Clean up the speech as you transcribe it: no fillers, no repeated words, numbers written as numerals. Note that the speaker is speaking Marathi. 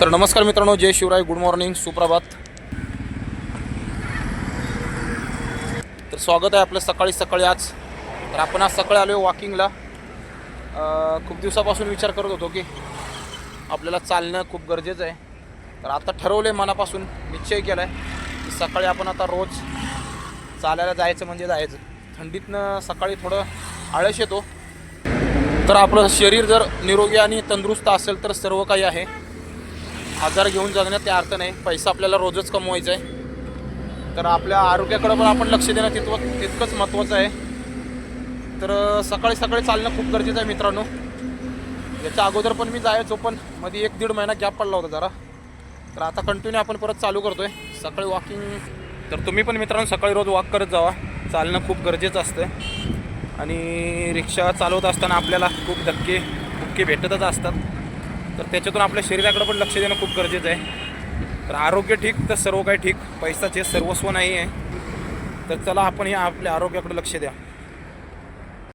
तर नमस्कार मित्रांनो, जय शिवराय, गुड मॉर्निंग, सुप्रभात. तर स्वागत आहे आपलं सकाळी सकाळी. आज तर आपण आज सकाळी आलो वॉकिंगला. खूप दिवसापासून विचार करत होतो की आपल्याला चालणं खूप गरजेचं आहे. तर आता ठरवलं आहे, मनापासून निश्चय केला आहे की सकाळी आपण आता रोज चालायला जायचं म्हणजे जायचं. थंडीतनं सकाळी थोडं आळस येतो. तर आपलं शरीर जर निरोगी आणि तंदुरुस्त असेल तर सर्व काही आहे. आजार घेऊन जगण्यात त्या अर्थ नाही. पैसा आपल्याला रोजच कमवायचा आहे. तर आपल्या आरोग्याकडे पण आपण लक्ष देणं तितकंच महत्त्वाचं आहे. तर सकाळी सकाळी चालणं खूप गरजेचं आहे मित्रांनो. याच्या अगोदर पण मी जायचो, पण मध्ये 1-1.5 महिना गॅप पडला होता जरा. तर आता कंटिन्यू आपण परत चालू करतो आहे सकाळी वॉकिंग. तर तुम्ही पण मित्रांनो सकाळी रोज वॉक करत जावा. चालणं खूप गरजेचं असतं. आणि रिक्षा चालवत असताना आपल्याला खूप धक्के भेटतच असतात. तर त्याच्यातून आपल्या शरीराकडे पण लक्ष देणं खूप गरजेचं आहे. तर आरोग्य ठीक तर सर्व काही ठीक. पैसाचे सर्वस्व नाही आहे. तर चला आपण या आपल्या आरोग्याकडे लक्ष द्या.